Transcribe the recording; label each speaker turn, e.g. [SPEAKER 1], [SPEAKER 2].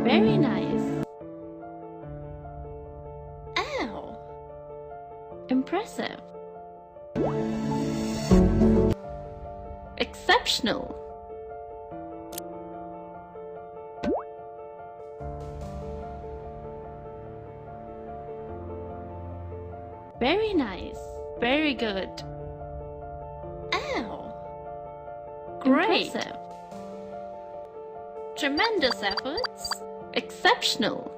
[SPEAKER 1] Very nice. Ow! Impressive. Exceptional. Very nice. Very good. Ow! Great. Impressive. Tremendous efforts. Exceptional.